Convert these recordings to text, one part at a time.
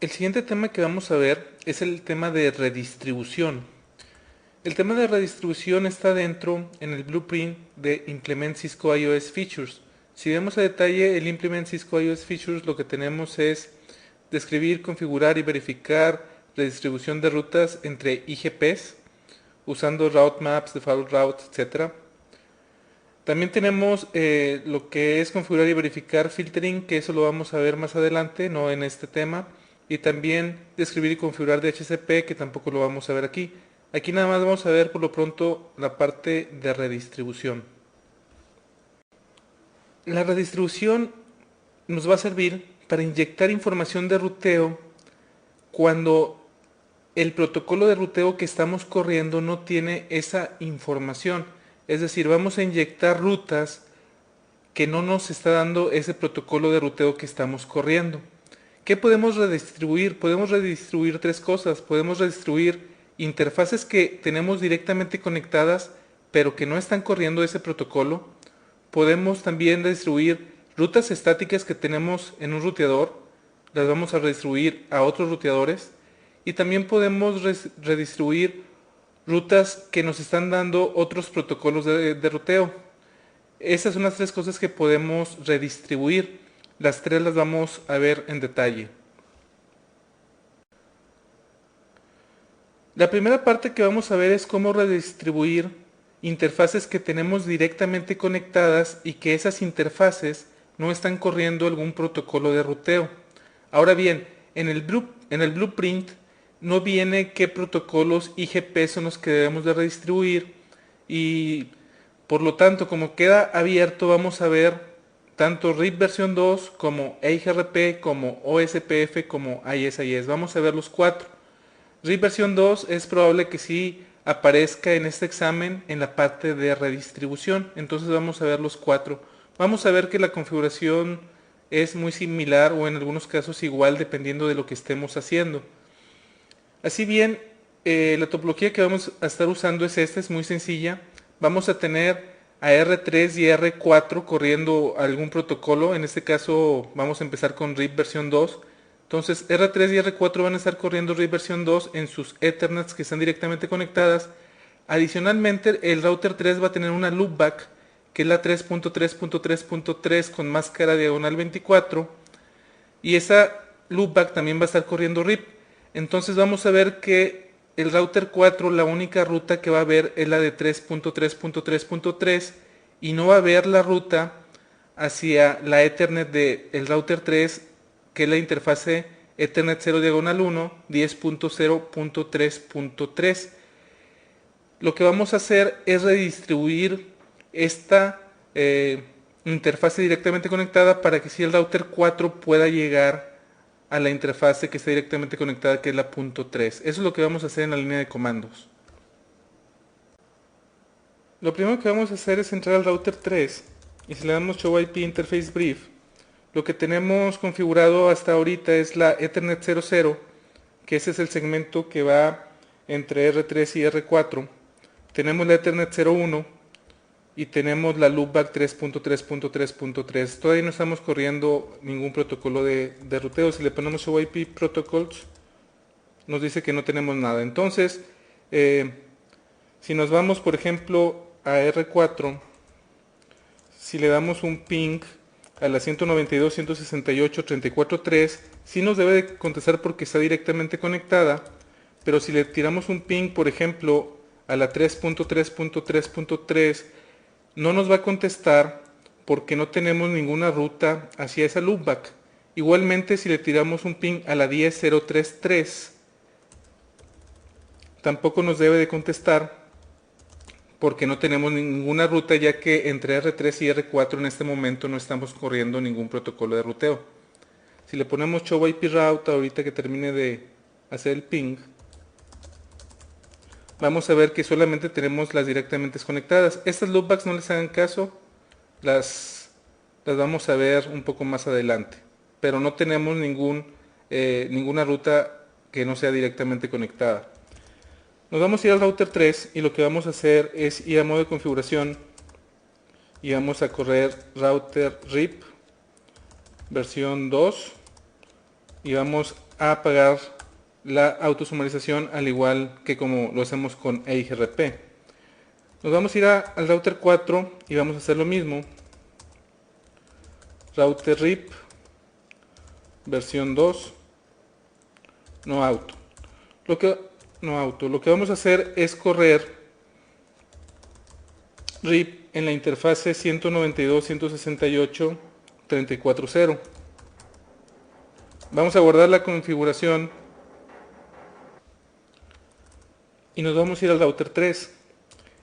El siguiente tema que vamos a ver es el tema de redistribución. El tema de redistribución está dentro en el blueprint de Implement Cisco iOS Features. Si vemos a detalle el Implement Cisco iOS Features, lo que tenemos es describir, configurar y verificar redistribución de rutas entre IGPs usando route maps, default routes, etc. También tenemos lo que es configurar y verificar filtering, que eso lo vamos a ver más adelante, no en este tema. Y también describir y configurar DHCP, que tampoco lo vamos a ver aquí. Aquí nada más vamos a ver por lo pronto la parte de redistribución. La redistribución nos va a servir para inyectar información de ruteo cuando el protocolo de ruteo que estamos corriendo no tiene esa información. Es decir, vamos a inyectar rutas que no nos está dando ese protocolo de ruteo que estamos corriendo. ¿Qué podemos redistribuir? Podemos redistribuir tres cosas. Podemos redistribuir interfaces que tenemos directamente conectadas pero que no están corriendo ese protocolo. Podemos también redistribuir rutas estáticas que tenemos en un ruteador, las vamos a redistribuir a otros ruteadores. Y también podemos redistribuir rutas que nos están dando otros protocolos de ruteo. Esas son las tres cosas que podemos redistribuir. Las tres las vamos a ver en detalle. La primera parte que vamos a ver es cómo redistribuir interfaces que tenemos directamente conectadas y que esas interfaces no están corriendo algún protocolo de ruteo. Ahora bien, en el blueprint no viene qué protocolos IGP son los que debemos de redistribuir y por lo tanto, como queda abierto, vamos a ver tanto RIP versión 2 como EIGRP, como OSPF, como ISIS. Vamos a ver los cuatro. RIP versión 2 es probable que sí aparezca en este examen en la parte de redistribución. Entonces vamos a ver los cuatro. Vamos a ver que la configuración es muy similar o en algunos casos igual dependiendo de lo que estemos haciendo. Así bien, la topología que vamos a estar usando es esta, es muy sencilla. Vamos a tener a R3 y R4 corriendo algún protocolo. En este caso vamos a empezar con RIP versión 2. Entonces R3 y R4 van a estar corriendo RIP versión 2 en sus Ethernets que están directamente conectadas. Adicionalmente el router 3 va a tener una loopback que es la 3.3.3.3 con máscara diagonal 24 y esa loopback también va a estar corriendo RIP. Entonces vamos a ver que el router 4 la única ruta que va a ver es la de 3.3.3.3 y no va a ver la ruta hacia la Ethernet del router 3 que es la interfase Ethernet 0 diagonal 1 10.0.3.3. Lo que vamos a hacer es redistribuir esta interfase directamente conectada para que si el router 4 pueda llegar a la interfase que está directamente conectada, que es la punto 3. Eso es lo que vamos a hacer en la línea de comandos. Lo primero que vamos a hacer es entrar al router 3 y si le damos show IP interface brief, lo que tenemos configurado hasta ahorita es la Ethernet 00, que ese es el segmento que va entre R3 y R4. Tenemos la Ethernet 01 y tenemos la loopback 3.3.3.3. Todavía no estamos corriendo ningún protocolo de ruteo. Si le ponemos show IP protocols, nos dice que no tenemos nada. Entonces, si nos vamos, por ejemplo, a R4, si le damos un ping a la 192.168.34.3, sí nos debe de contestar porque está directamente conectada, pero si le tiramos un ping, por ejemplo, a la 3.3.3.3, no nos va a contestar porque no tenemos ninguna ruta hacia esa loopback. Igualmente, si le tiramos un ping a la 10.033, tampoco nos debe de contestar porque no tenemos ninguna ruta, ya que entre R3 y R4 en este momento no estamos corriendo ningún protocolo de ruteo. Si le ponemos show IP route ahorita que termine de hacer el ping, vamos a ver que solamente tenemos las directamente conectadas. Estas loopbacks no les hagan caso, las vamos a ver un poco más adelante, pero no tenemos ninguna ruta que no sea directamente conectada. Nos vamos a ir al router 3 y lo que vamos a hacer es ir a modo de configuración y vamos a correr router RIP versión 2 y vamos a apagar la autosumarización al igual que como lo hacemos con EIGRP. Nos vamos a ir al router 4 y vamos a hacer lo mismo. Router RIP versión 2 no auto. Lo que vamos a hacer es correr RIP en la interfase 192.168.34.0. Vamos a guardar la configuración y nos vamos a ir al router 3.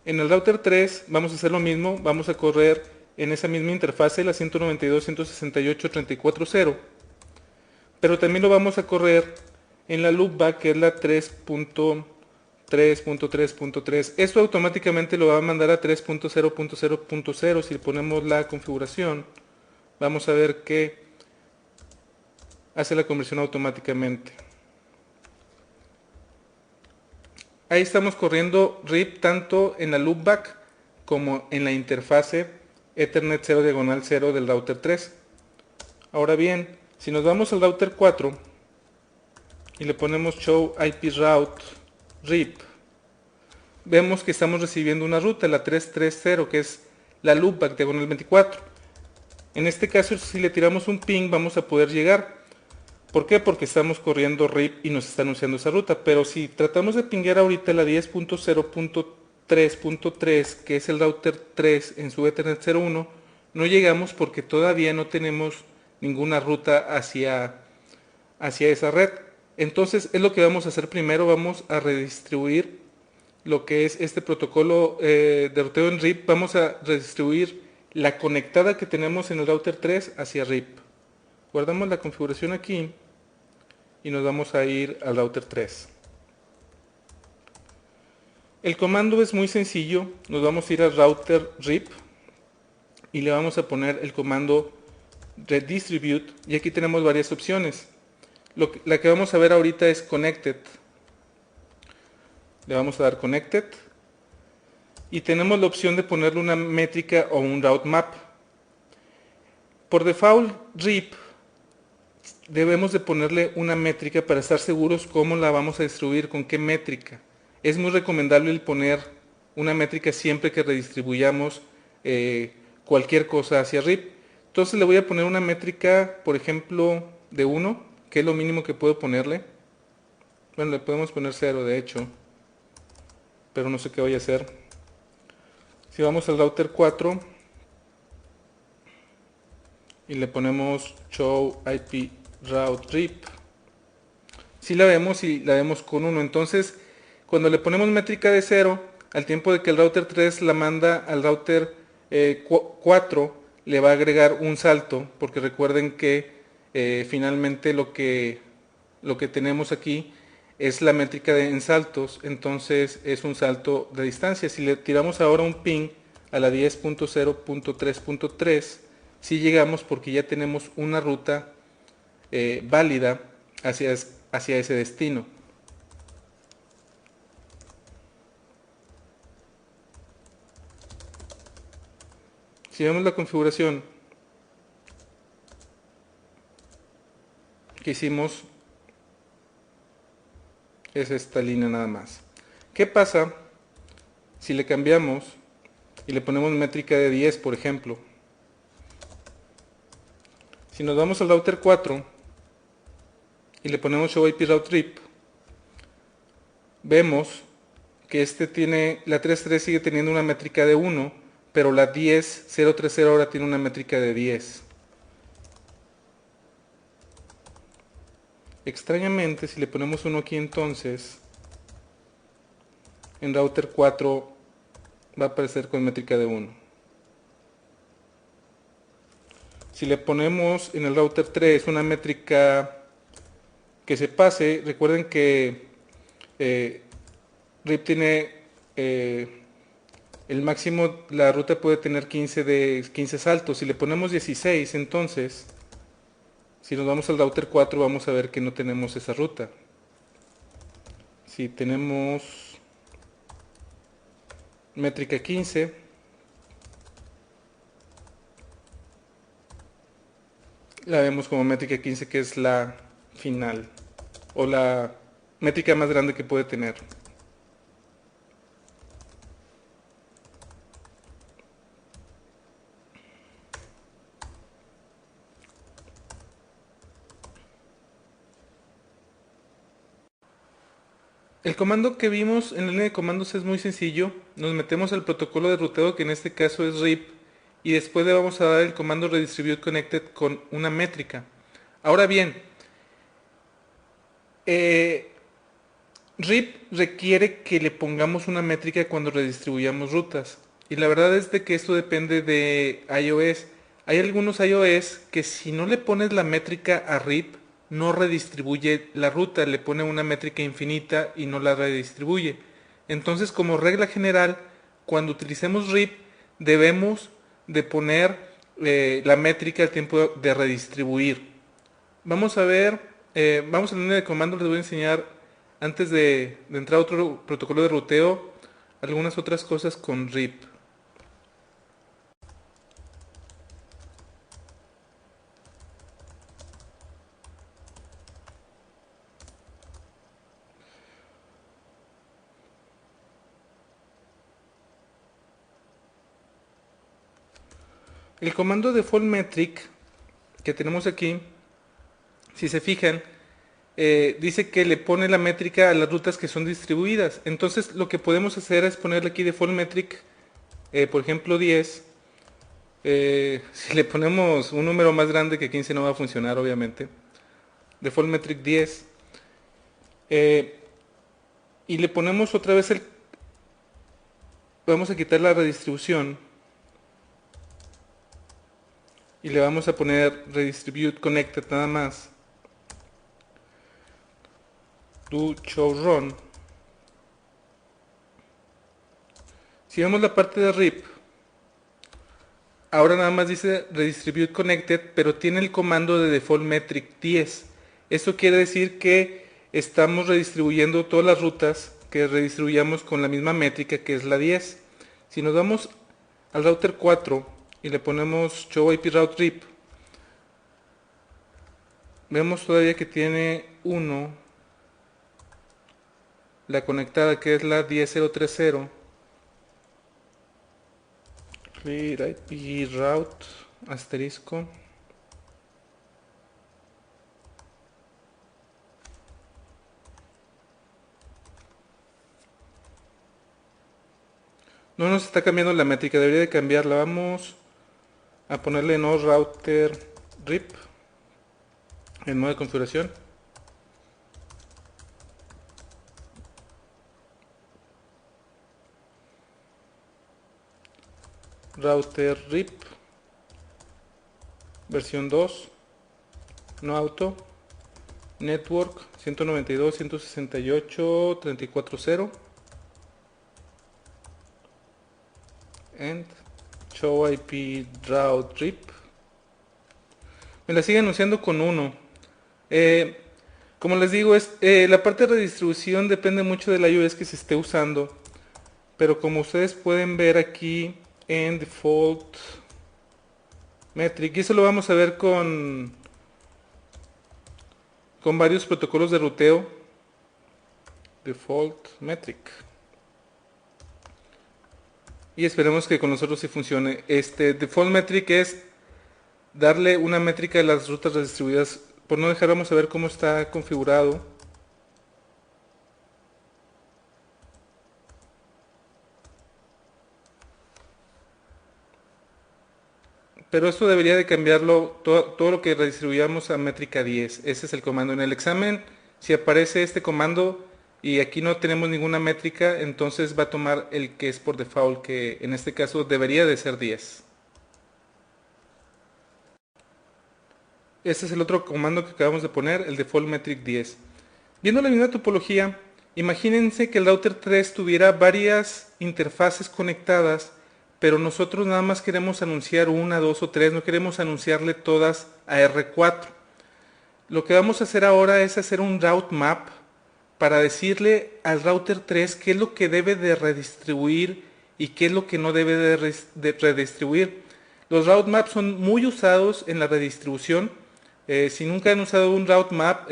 En el router 3 vamos a hacer lo mismo, vamos a correr en esa misma interfase la 192.168.34.0, pero también lo vamos a correr en la loopback que es la 3.3.3.3. Esto automáticamente lo va a mandar a 3.0.0.0. Si ponemos la configuración, vamos a ver que hace la conversión automáticamente. Ahí estamos corriendo RIP tanto en la loopback como en la interfase Ethernet 0 diagonal 0 del router 3. Ahora bien, si nos vamos al router 4 y le ponemos show IP route RIP, vemos que estamos recibiendo una ruta, la 330, que es la loopback diagonal 24. En este caso, si le tiramos un ping, vamos a poder llegar. ¿Por qué? Porque estamos corriendo RIP y nos está anunciando esa ruta. Pero si tratamos de pinguear ahorita la 10.0.3.3, que es el router 3 en su Ethernet 01, no llegamos porque todavía no tenemos ninguna ruta hacia esa red. Entonces es lo que vamos a hacer primero, vamos a redistribuir lo que es este protocolo de ruteo en RIP. Vamos a redistribuir la conectada que tenemos en el router 3 hacia RIP. Guardamos la configuración aquí y nos vamos a ir al router 3. El comando es muy sencillo, nos vamos a ir al router RIP y le vamos a poner el comando redistribute y aquí tenemos varias opciones. La que vamos a ver ahorita es connected. Le vamos a dar connected y tenemos la opción de ponerle una métrica o un route map. Por default RIP debemos de ponerle una métrica para estar seguros cómo la vamos a distribuir, con qué métrica. Es muy recomendable el poner una métrica siempre que redistribuyamos cualquier cosa hacia RIP. Entonces le voy a poner una métrica, por ejemplo, de 1, que es lo mínimo que puedo ponerle. Bueno, le podemos poner 0 de hecho, pero no sé qué voy a hacer. Si vamos al router 4 y le ponemos show IP route RIP, si la vemos y la vemos con 1. Entonces cuando le ponemos métrica de 0, al tiempo de que el router 3 la manda al router 4, le va a agregar un salto, porque recuerden que finalmente lo que tenemos aquí es la métrica en saltos, entonces es un salto de distancia. Si le tiramos ahora un ping a la 10.0.3.3, si llegamos porque ya tenemos una ruta válida hacia ese destino. Si vemos la configuración que hicimos, es esta línea nada más. ¿Qué pasa si le cambiamos y le ponemos métrica de 10, por ejemplo? Si nos vamos al router 4 y le ponemos show IP route RIP, vemos que la 3.3 sigue teniendo una métrica de 1, pero la 10.030 ahora tiene una métrica de 10. Extrañamente, si le ponemos 1 aquí, entonces en router 4 va a aparecer con métrica de 1. Si le ponemos en el router 3 una métrica que se pase, recuerden que RIP tiene el máximo, la ruta puede tener 15 saltos. Si le ponemos 16, entonces si nos vamos al router 4 vamos a ver que no tenemos esa ruta. Si tenemos métrica 15, la vemos como métrica 15, que es la final o la métrica más grande que puede tener. El comando que vimos en la línea de comandos es muy sencillo. Nos metemos al protocolo de ruteo, que en este caso es RIP, y después le vamos a dar el comando redistribute connected con una métrica. Ahora bien, RIP requiere que le pongamos una métrica cuando redistribuyamos rutas. Y la verdad es de que esto depende de iOS. Hay algunos iOS que si no le pones la métrica a RIP, no redistribuye la ruta, le pone una métrica infinita y no la redistribuye. Entonces, como regla general, cuando utilicemos RIP, debemos de poner la métrica al tiempo de redistribuir. Vamos a ver, vamos a la línea de comando, les voy a enseñar antes de entrar a otro protocolo de ruteo, algunas otras cosas con RIP. El comando default metric que tenemos aquí, si se fijan, dice que le pone la métrica a las rutas que son distribuidas. Entonces lo que podemos hacer es ponerle aquí default metric, por ejemplo 10. Si le ponemos un número más grande que 15 no va a funcionar, obviamente. Default metric 10. Y le ponemos otra vez vamos a quitar la redistribución. Y le vamos a poner redistribute connected nada más. Do show run. Si vemos la parte de RIP, ahora nada más dice redistribute connected, pero tiene el comando de default metric 10. Eso quiere decir que estamos redistribuyendo todas las rutas que redistribuyamos con la misma métrica, que es la 10. Si nos vamos al router 4 y le ponemos show IP route RIP, vemos todavía que tiene 1, la conectada, que es la 10030. Clear IP route asterisco. No nos está cambiando la métrica, debería de cambiarla. Vamos a ponerle no router RIP en modo de configuración. Router RIP versión 2, no auto, network 192.168.34.0 and show IP route RIP. Me la sigue anunciando con 1. Como les digo, la parte de redistribución depende mucho del iOS que se esté usando, pero como ustedes pueden ver aquí en default metric, y eso lo vamos a ver con varios protocolos de ruteo. Default metric, y esperemos que con nosotros sí funcione. Default metric es darle una métrica de las rutas redistribuidas. Por no dejar, vamos a ver cómo está configurado. Pero esto debería de cambiarlo, todo lo que redistribuyamos a métrica 10. Ese es el comando. En el examen, si aparece este comando y aquí no tenemos ninguna métrica, entonces va a tomar el que es por default, que en este caso debería de ser 10. Este es el otro comando que acabamos de poner, el default metric 10. Viendo la misma topología, imagínense que el router 3 tuviera varias interfaces conectadas, pero nosotros nada más queremos anunciar una, dos o tres, no queremos anunciarle todas a R4. Lo que vamos a hacer ahora es hacer un route map para decirle al router 3 qué es lo que debe de redistribuir y qué es lo que no debe de redistribuir. Los route maps son muy usados en la redistribución Si nunca han usado un route map,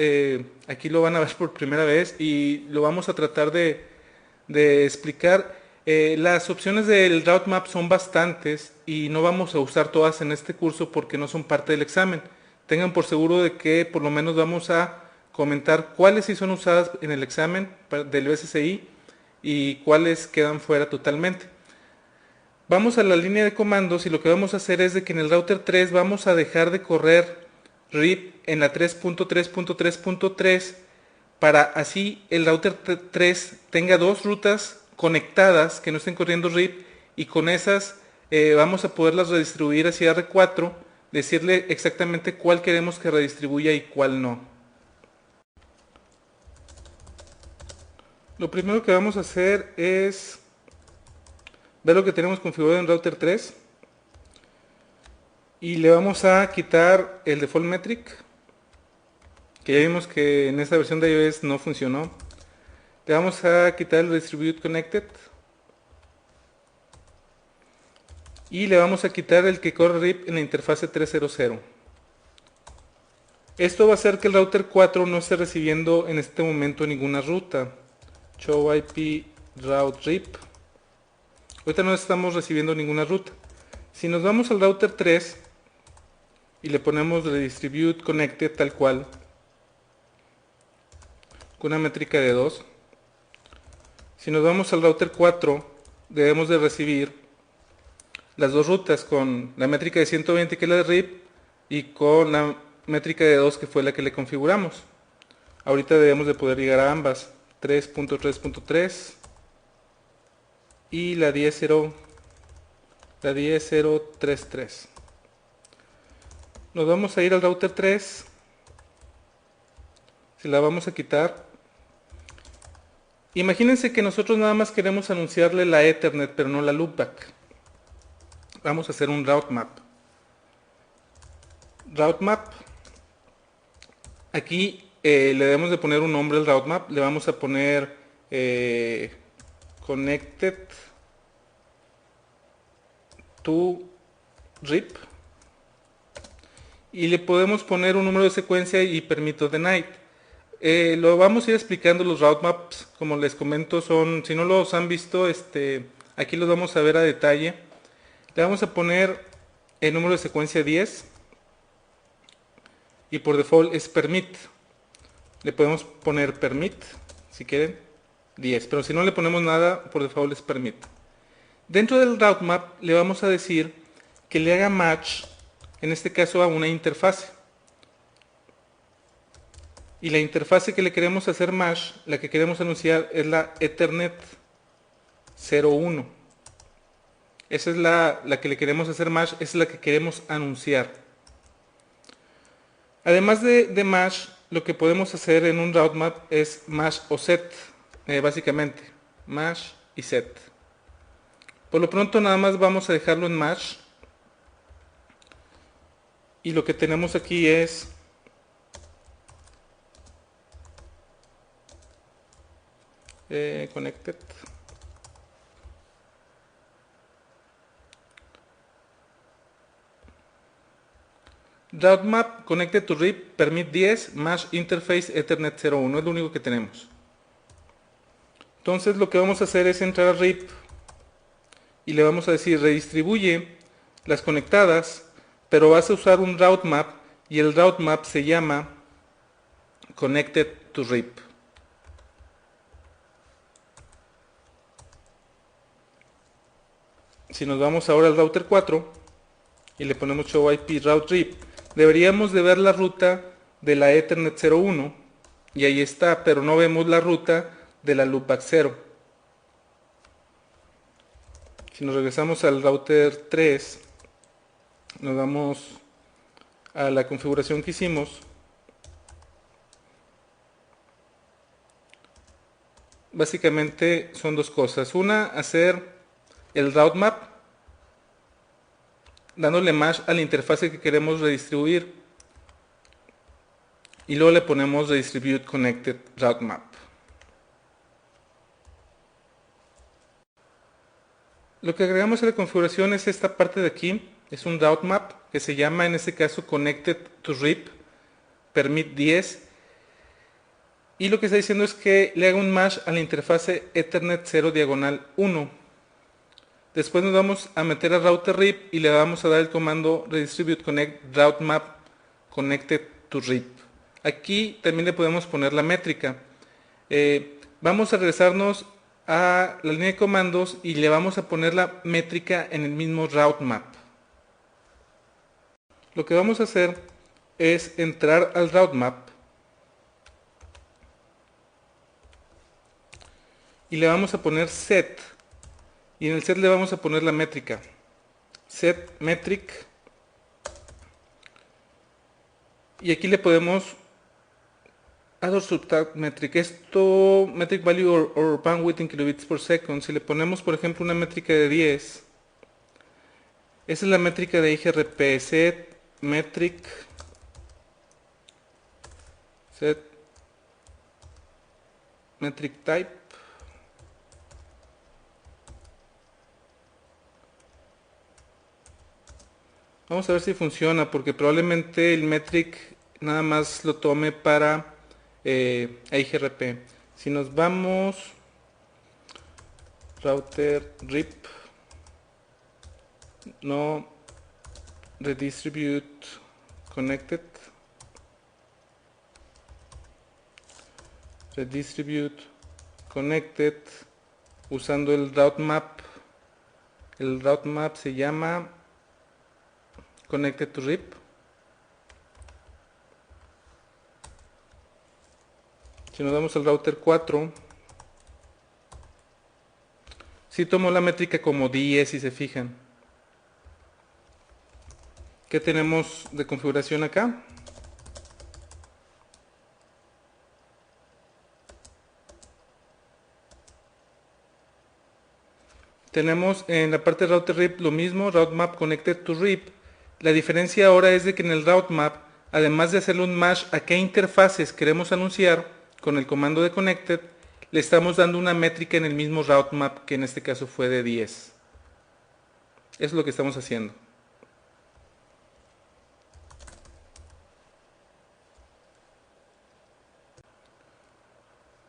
aquí lo van a ver por primera vez y lo vamos a tratar de explicar. Las opciones del route map son bastantes y no vamos a usar todas en este curso porque no son parte del examen. Tengan por seguro de que por lo menos vamos a comentar cuáles sí son usadas en el examen del BSSI y cuáles quedan fuera totalmente. Vamos a la línea de comandos y lo que vamos a hacer es de que en el router 3 vamos a dejar de correr RIP en la 3.3.3.3 para así el router 3 tenga dos rutas conectadas que no estén corriendo RIP y con esas vamos a poderlas redistribuir hacia R4, decirle exactamente cuál queremos que redistribuya y cuál no. Lo primero que vamos a hacer es ver lo que tenemos configurado en router 3 y le vamos a quitar el default metric, que ya vimos que en esta versión de iOS no funcionó. Le vamos a quitar el distribute connected y le vamos a quitar el que corre RIP en la interfase 3.0.0. Esto va a hacer que el router 4 no esté recibiendo en este momento ninguna ruta. Show IP route RIP. Ahorita no estamos recibiendo ninguna ruta. Si nos vamos al router 3 y le ponemos redistribute connected tal cual, con una métrica de 2, si nos vamos al router 4 debemos de recibir las dos rutas con la métrica de 120 que es la de RIP y con la métrica de 2 que fue la que le configuramos. Ahorita debemos de poder llegar a ambas, 3.3.3 y la 10.033. Nos vamos a ir al router 3, se la vamos a quitar. Imagínense que nosotros nada más queremos anunciarle la Ethernet pero no la loopback. Vamos a hacer un route map. Route map. Aquí le debemos de poner un nombre al route map. Le vamos a poner connected to RIP. Y le podemos poner un número de secuencia y permito denied. Lo vamos a ir explicando los route maps, como les comento, son, si no los han visto, aquí los vamos a ver a detalle. Le vamos a poner el número de secuencia 10 y por default es permit. Le podemos poner permit, si quieren, 10, pero si no le ponemos nada, por default es permit. Dentro del route map le vamos a decir que le haga match, en este caso a una interfase. Y la interfase que le queremos hacer match, la que queremos anunciar, es la Ethernet 01. Esa es la que le queremos hacer match, esa es la que queremos anunciar. Además de match, lo que podemos hacer en un route map es match o set, básicamente, match y set. Por lo pronto nada más vamos a dejarlo en match. Y lo que tenemos aquí es connected. Route map connected to RIP permit 10 match interface Ethernet 01, es lo único que tenemos. Entonces lo que vamos a hacer es entrar a RIP y le vamos a decir redistribuye las conectadas, pero vas a usar un route map y el route map se llama connected to RIP. Si nos vamos ahora al router 4 y le ponemos show IP route RIP, deberíamos de ver la ruta de la Ethernet 01 y ahí está, pero no vemos la ruta de la loopback 0. Si nos regresamos al router 3, nos vamos a la configuración que hicimos. Básicamente son dos cosas. Una, hacer el route map dándole match a la interfase que queremos redistribuir y luego le ponemos redistribute connected route map. Lo que agregamos a la configuración es esta parte de aquí, es un route map que se llama en este caso connected to RIP permit 10, y lo que está diciendo es que le haga un match a la interfase Ethernet 0 diagonal 1. Después nos vamos a meter a router RIP y le vamos a dar el comando redistribute connect route map connected to RIP. Aquí también le podemos poner la métrica. Vamos a regresarnos a la línea de comandos y le vamos a poner la métrica en el mismo route map. Lo que vamos a hacer es entrar al route map y le vamos a poner set, y en el set le vamos a poner la métrica set metric, y aquí le podemos add or subtract metric, esto metric value or bandwidth in kilobits per second. Si le ponemos por ejemplo una métrica de 10, esa es la métrica de IGRP, set metric set metric type, vamos a ver si funciona, porque probablemente el metric nada más lo tome para IGRP. Si nos vamos router RIP, no redistribute connected, redistribute connected, usando el route map se llama connected to RIP. Si nos damos al router 4, si tomó la métrica como 10, si se fijan. ¿Qué tenemos de configuración acá? Tenemos en la parte de router RIP lo mismo, route map connected to RIP. La diferencia ahora es de que en el route map, además de hacerle un match a qué interfaces queremos anunciar, con el comando de connected, le estamos dando una métrica en el mismo route map, que en este caso fue de 10. Eso es lo que estamos haciendo.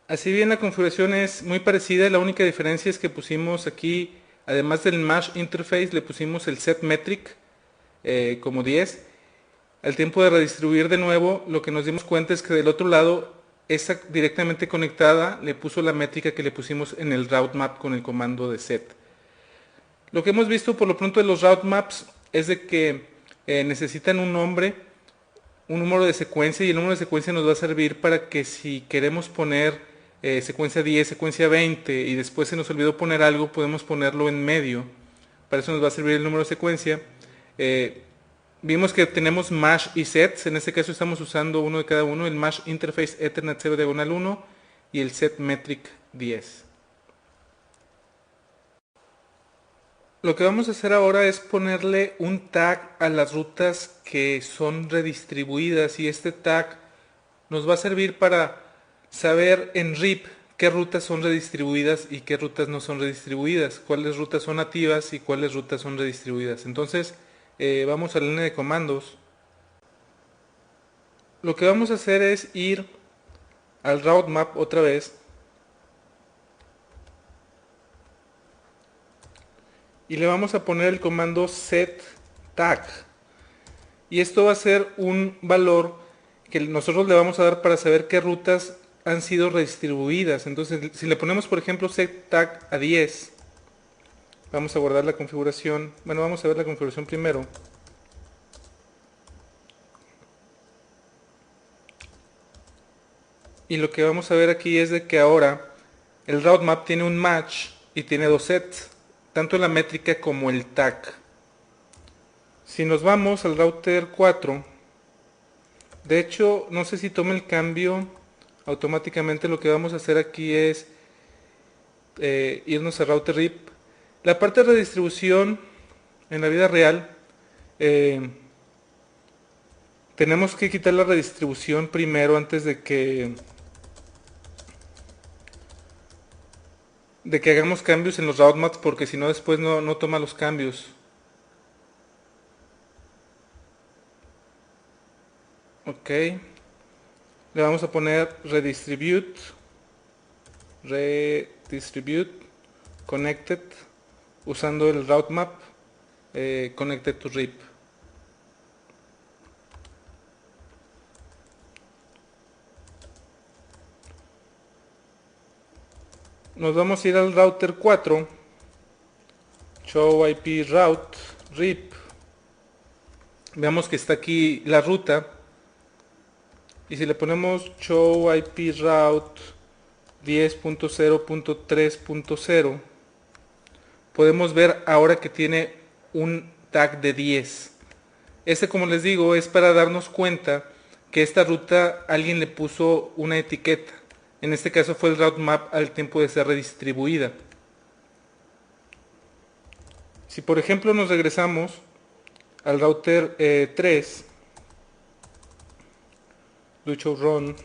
Así bien, la configuración es muy parecida, la única diferencia es que pusimos aquí, además del match interface, le pusimos el set metric como 10. Al tiempo de redistribuir de nuevo, lo que nos dimos cuenta es que del otro lado, esa directamente conectada le puso la métrica que le pusimos en el route map con el comando de set. Lo que hemos visto por lo pronto de los route maps es de que necesitan un nombre, un número de secuencia, y el número de secuencia nos va a servir para que si queremos poner secuencia 10, secuencia 20 y después se nos olvidó poner algo, podemos ponerlo en medio. Para eso nos va a servir el número de secuencia. Vimos que tenemos mash y sets, en este caso estamos usando uno de cada uno, el mash interface Ethernet 0 diagonal 1 y el set metric 10. Lo que vamos a hacer ahora es ponerle un tag a las rutas que son redistribuidas, y este tag nos va a servir para saber en RIP qué rutas son redistribuidas y qué rutas no son redistribuidas, cuáles rutas son nativas y cuáles rutas son redistribuidas. Entonces vamos a la línea de comandos. Lo que vamos a hacer es ir al route map otra vez y le vamos a poner el comando set tag, y esto va a ser un valor que nosotros le vamos a dar para saber qué rutas han sido redistribuidas. Entonces si le ponemos por ejemplo set tag a 10, vamos a guardar la configuración, bueno, vamos a ver la configuración primero. Y lo que vamos a ver aquí es de que ahora el route map tiene un match y tiene dos sets, tanto la métrica como el tag. Si nos vamos al router 4, de hecho no sé si toma el cambio automáticamente, lo que vamos a hacer aquí es irnos a router RIP. La parte de redistribución en la vida real, tenemos que quitar la redistribución primero antes de que hagamos cambios en los route maps, porque si no después no toma los cambios. Ok, le vamos a poner redistribute connected usando el route map connected to RIP. Nos vamos a ir al router 4, show IP route RIP. Veamos que está aquí la ruta, y si le ponemos show IP route 10.0.3.0, podemos ver ahora que tiene un tag de 10. Este, como les digo, es para darnos cuenta que esta ruta alguien le puso una etiqueta. En este caso fue el route map al tiempo de ser redistribuida. Si por ejemplo nos regresamos al router 3, do show run,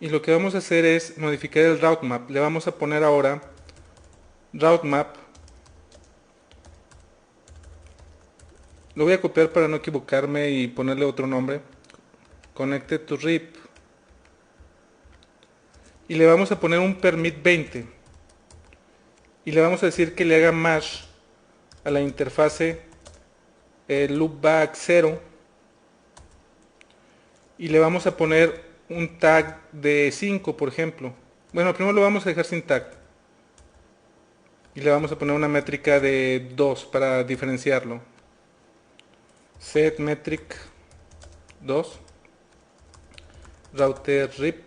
y lo que vamos a hacer es modificar el route map. Le vamos a poner ahora route map. Lo voy a copiar para no equivocarme y ponerle otro nombre. Connected to RIP. Y le vamos a poner un permit 20. Y le vamos a decir que le haga match a la interfase loopback 0. Y le vamos a poner un tag de 5, por ejemplo. Bueno, primero lo vamos a dejar sin tag. Y le vamos a poner una métrica de 2 para diferenciarlo. Set metric 2. Router RIP.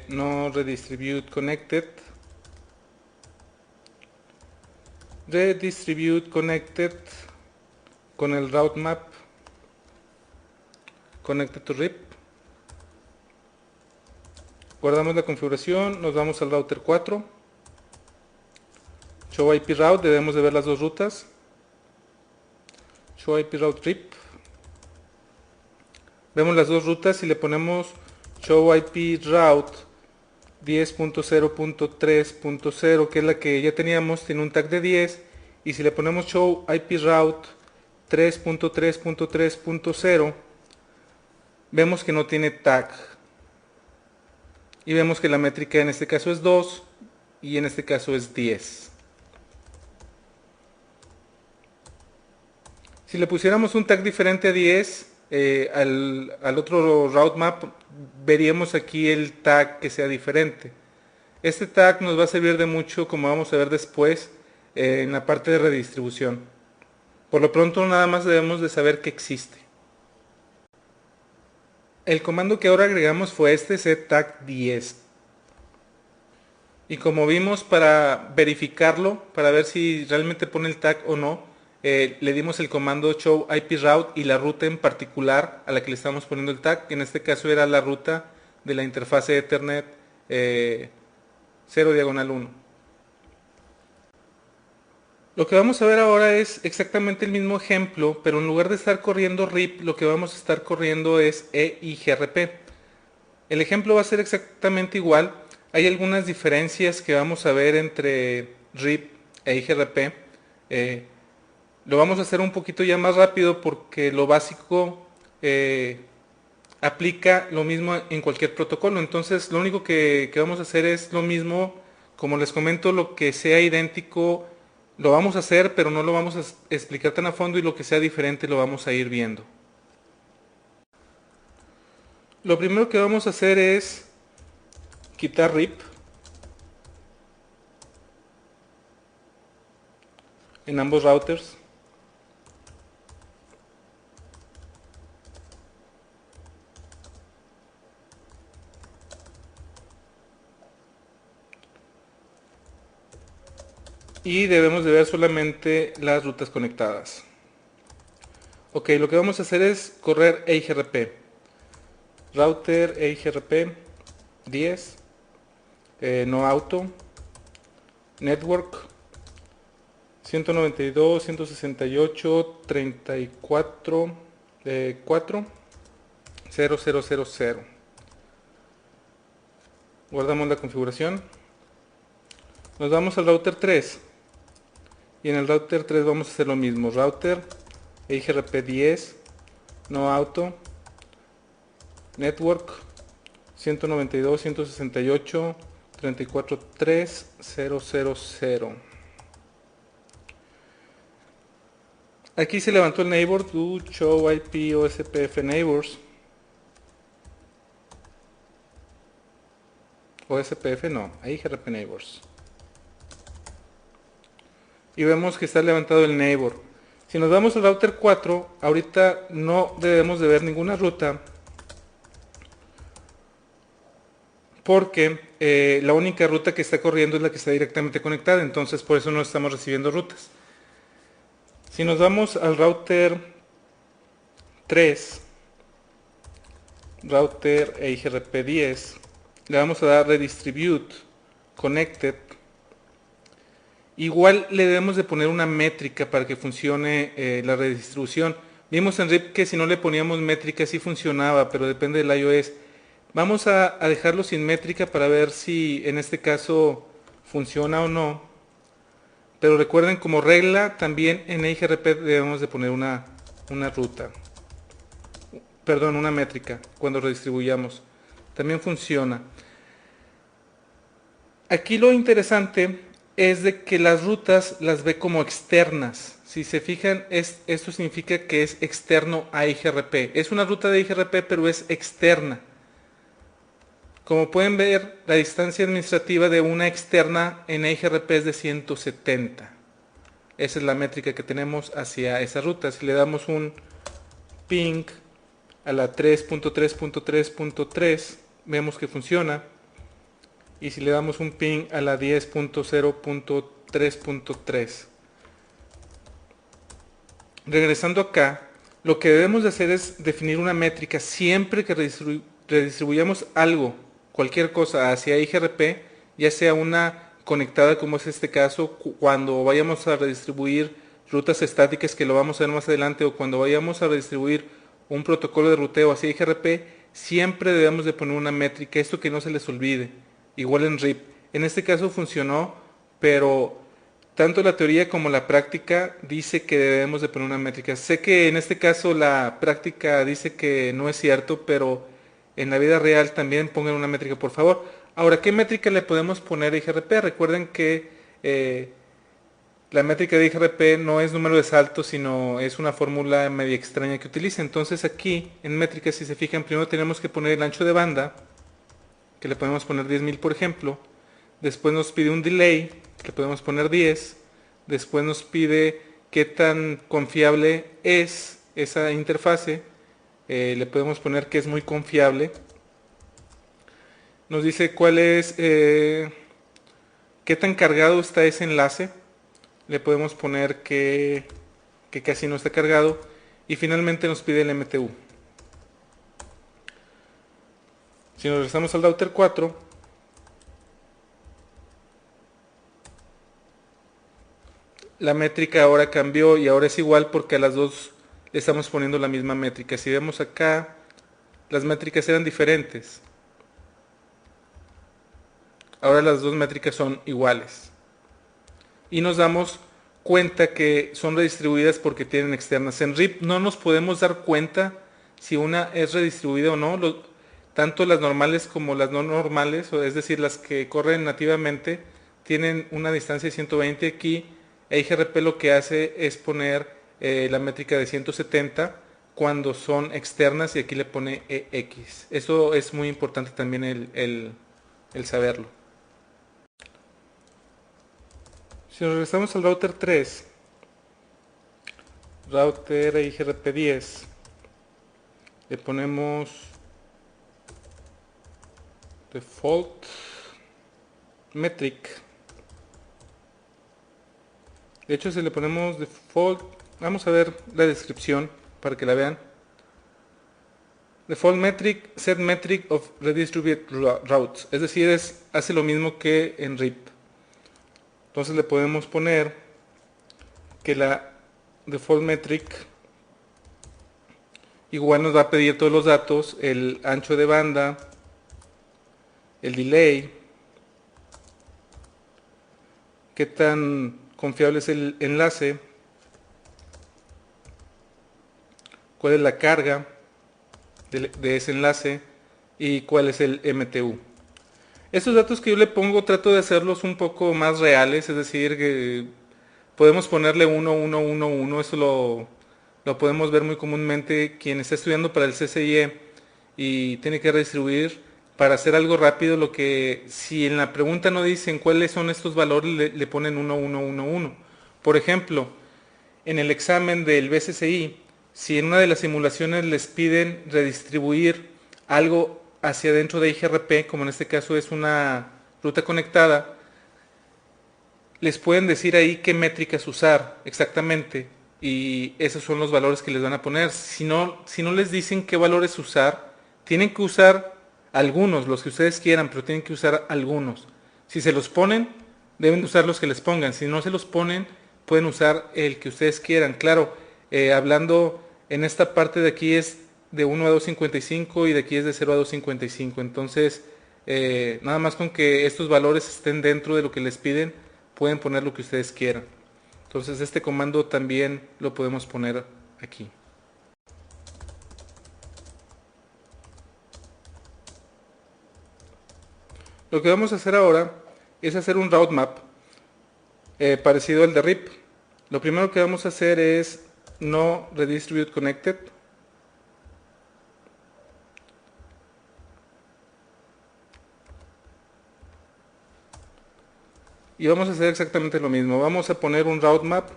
No redistribute connected. Redistribute connected con el route map connected to RIP. Guardamos la configuración, nos vamos al router 4. Show IP route, debemos de ver las dos rutas. Show IP route RIP. Vemos las dos rutas y le ponemos show IP route 10.0.3.0, que es la que ya teníamos, tiene un tag de 10. Y si le ponemos show IP route 3.3.3.0, vemos que no tiene tag. Y vemos que la métrica en este caso es 2 y en este caso es 10. Si le pusiéramos un tag diferente a 10, al otro route map, veríamos aquí el tag que sea diferente. Este tag nos va a servir de mucho, como vamos a ver después, en la parte de redistribución. Por lo pronto nada más debemos de saber que existe. El comando que ahora agregamos fue este set tag 10. Y como vimos, para verificarlo, para ver si realmente pone el tag o no, le dimos el comando show IP route y la ruta en particular a la que le estamos poniendo el tag, que en este caso era la ruta de la interfase Ethernet 0/1. Lo que vamos a ver ahora es exactamente el mismo ejemplo, pero en lugar de estar corriendo RIP, lo que vamos a estar corriendo es EIGRP. El ejemplo va a ser exactamente igual. Hay algunas diferencias que vamos a ver entre RIP e IGRP. Lo vamos a hacer un poquito ya más rápido porque lo básico aplica lo mismo en cualquier protocolo. Entonces lo único que vamos a hacer es lo mismo. Como les comento, lo que sea idéntico lo vamos a hacer, pero no lo vamos a explicar tan a fondo, y lo que sea diferente lo vamos a ir viendo. Lo primero que vamos a hacer es quitar RIP en ambos routers. Y debemos de ver solamente las rutas conectadas. Ok, lo que vamos a hacer es correr EIGRP. Router EIGRP 10, no auto, network 192, 168, 34, 4, 0000. Guardamos la configuración. Nos vamos al router 3 Y en el router 3 vamos a hacer lo mismo. Router EIGRP10 no auto network 192.168.34.3.000. Aquí se levantó el neighbor do show IP OSPF neighbors. OSPF no, EIGRP neighbors. Y vemos que está levantado el neighbor. Si nos vamos al router 4, ahorita no debemos de ver ninguna ruta, porque la única ruta que está corriendo es la que está directamente conectada, entonces por eso no estamos recibiendo rutas. Si nos vamos al router 3, router EIGRP10, le vamos a dar redistribute connected. Igual le debemos de poner una métrica para que funcione la redistribución. Vimos en RIP que si no le poníamos métrica sí funcionaba, pero depende del iOS. Vamos a dejarlo sin métrica para ver si en este caso funciona o no. Pero recuerden, como regla, también en EIGRP debemos de poner una ruta. Perdón, una métrica cuando redistribuyamos. También funciona. Aquí lo interesante es de que las rutas las ve como externas. Si se fijan, esto significa que es externo a EIGRP. Es una ruta de EIGRP, pero es externa. Como pueden ver, la distancia administrativa de una externa en EIGRP es de 170. Esa es la métrica que tenemos hacia esa ruta. Si le damos un ping a la 3.3.3.3, vemos que funciona. Y si le damos un ping a la 10.0.3.3. Regresando acá, lo que debemos de hacer es definir una métrica siempre que redistribuyamos algo, cualquier cosa hacia EIGRP, ya sea una conectada como es este caso, cuando vayamos a redistribuir rutas estáticas, que lo vamos a ver más adelante, o cuando vayamos a redistribuir un protocolo de ruteo hacia EIGRP, siempre debemos de poner una métrica, esto que no se les olvide. Igual en RIP. En este caso funcionó, pero tanto la teoría como la práctica dice que debemos de poner una métrica. Sé que en este caso la práctica dice que no es cierto, pero en la vida real también pongan una métrica, por favor. Ahora, ¿qué métrica le podemos poner a EIGRP? Recuerden que la métrica de EIGRP no es número de saltos, sino es una fórmula media extraña que utiliza. Entonces aquí, en métricas, si se fijan, primero tenemos que poner el ancho de banda, que le podemos poner 10.000 por ejemplo. Después nos pide un delay, que le podemos poner 10. Después nos pide qué tan confiable es esa interfase. Le podemos poner que es muy confiable. Nos dice cuál es, qué tan cargado está ese enlace. Le podemos poner que casi no está cargado. Y finalmente nos pide el MTU. Si nos regresamos al router 4, la métrica ahora cambió y ahora es igual porque a las dos le estamos poniendo la misma métrica. Si vemos acá, las métricas eran diferentes. Ahora las dos métricas son iguales. Y nos damos cuenta que son redistribuidas porque tienen externas. En RIP no nos podemos dar cuenta si una es redistribuida o no. Tanto las normales como las no normales, es decir, las que corren nativamente, tienen una distancia de 120. Aquí EIGRP lo que hace es poner la métrica de 170 cuando son externas, y aquí le pone EX. Eso es muy importante también el saberlo. Si nos regresamos al router 3, router EIGRP10, le ponemos default metric. De hecho, si le ponemos default, vamos a ver la descripción para que la vean. Default metric, set metric of redistributed routes. Es decir, hace lo mismo que en RIP. Entonces le podemos poner que la default metric igual nos va a pedir todos los datos, el ancho de banda, el delay, qué tan confiable es el enlace, cuál es la carga de ese enlace y cuál es el MTU. Estos datos que yo le pongo trato de hacerlos un poco más reales, es decir, que podemos ponerle 1, 1, 1, 1, eso lo podemos ver muy comúnmente quien está estudiando para el CCIE y tiene que redistribuir para hacer algo rápido, lo que si en la pregunta no dicen cuáles son estos valores, le ponen 1, 1, 1, 1. Por ejemplo, en el examen del BCCI, si en una de las simulaciones les piden redistribuir algo hacia dentro de IGRP, como en este caso es una ruta conectada, les pueden decir ahí qué métricas usar exactamente y esos son los valores que les van a poner. Si no les dicen qué valores usar, tienen que usar algunos, los que ustedes quieran, pero tienen que usar algunos. Si se los ponen, deben usar los que les pongan. Si no se los ponen, pueden usar el que ustedes quieran. Claro, hablando en esta parte de aquí es de 1 a 255 y de aquí es de 0 a 255. Entonces, nada más con que estos valores estén dentro de lo que les piden, pueden poner lo que ustedes quieran. Entonces este comando también lo podemos poner aquí. Lo que vamos a hacer ahora es hacer un route map parecido al de RIP. Lo primero que vamos a hacer es no redistribute connected. Y vamos a hacer exactamente lo mismo. Vamos a poner un route map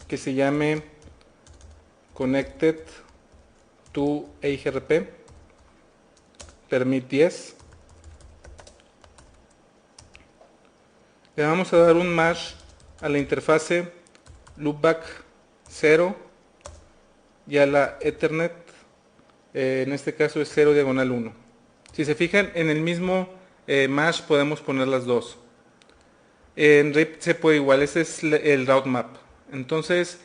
que se llame connected to EIGRP permit 10. Le vamos a dar un match a la interfase loopback 0 y a la Ethernet, en este caso es 0 diagonal 1. Si se fijan en el mismo match podemos poner las dos. En RIP se puede igual, ese es el route map. Entonces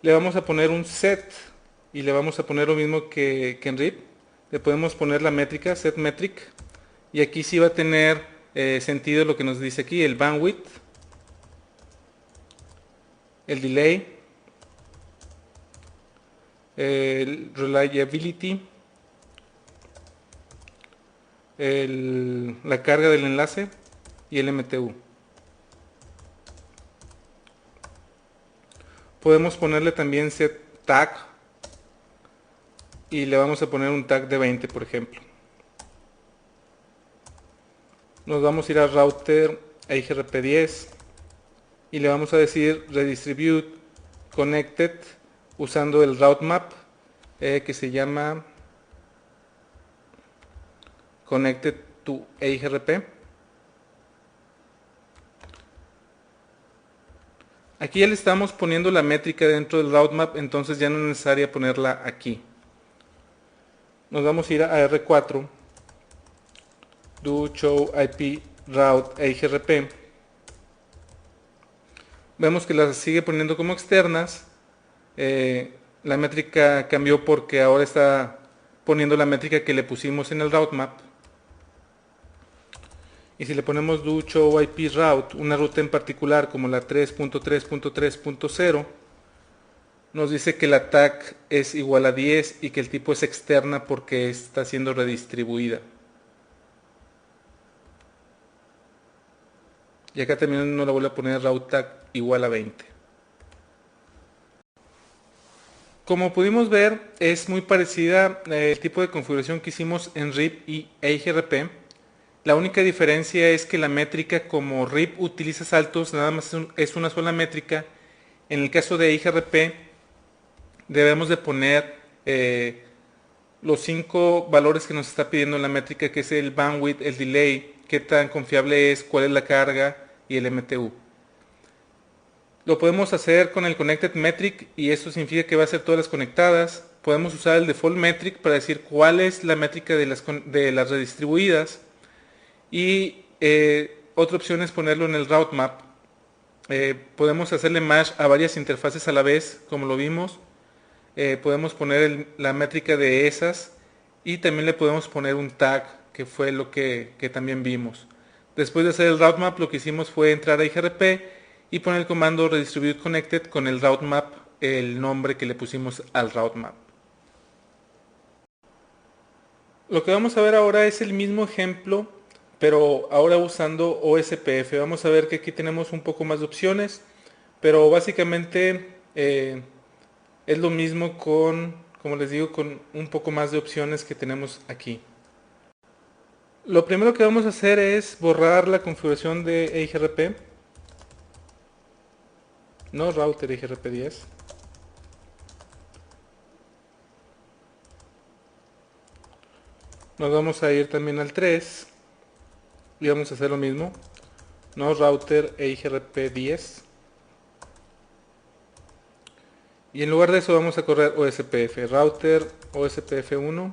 le vamos a poner un set y le vamos a poner lo mismo que en RIP. Le podemos poner la métrica, set metric, y aquí sí va a tener sentido lo que nos dice aquí, el bandwidth, el delay, el reliability, la carga del enlace y el MTU. Podemos ponerle también set tag y le vamos a poner un tag de 20, por ejemplo. Nos vamos a ir a router EIGRP10 y le vamos a decir redistribute connected usando el route map que se llama connected to EIGRP. Aquí ya le estamos poniendo la métrica dentro del route map, entonces ya no es necesaria ponerla aquí. Nos vamos a ir a R4, do show IP route EIGRP. Vemos que las sigue poniendo como externas. La métrica cambió porque ahora está poniendo la métrica que le pusimos en el route map. Y si le ponemos do show IP route, una ruta en particular como la 3.3.3.0, nos dice que la tag es igual a 10 y que el tipo es externa porque está siendo redistribuida. Y acá también nos la voy a poner route tag igual a 20. Como pudimos ver, es muy parecida el tipo de configuración que hicimos en RIP y EIGRP. La única diferencia es que la métrica, como RIP utiliza saltos, nada más es una sola métrica. En el caso de EIGRP debemos de poner los 5 valores que nos está pidiendo la métrica, que es el bandwidth, el delay, qué tan confiable es, cuál es la carga y el MTU. Lo podemos hacer con el connected metric y eso significa que va a ser todas las conectadas. Podemos usar el default metric para decir cuál es la métrica de las redistribuidas. Y otra opción es ponerlo en el route map. Podemos hacerle match a varias interfaces a la vez, como lo vimos. Podemos poner la métrica de esas y también le podemos poner un tag, que fue lo que también vimos. Después de hacer el route map, lo que hicimos fue entrar a IGRP y poner el comando redistribute connected con el route map, el nombre que le pusimos al route map. Lo que vamos a ver ahora es el mismo ejemplo, pero ahora usando OSPF. Vamos a ver que aquí tenemos un poco más de opciones, pero básicamente es lo mismo con, como les digo, con un poco más de opciones que tenemos aquí. Lo primero que vamos a hacer es borrar la configuración de EIGRP, no router EIGRP10. Nos vamos a ir también al 3 y vamos a hacer lo mismo, no router EIGRP10. Y en lugar de eso vamos a correr OSPF, router OSPF1.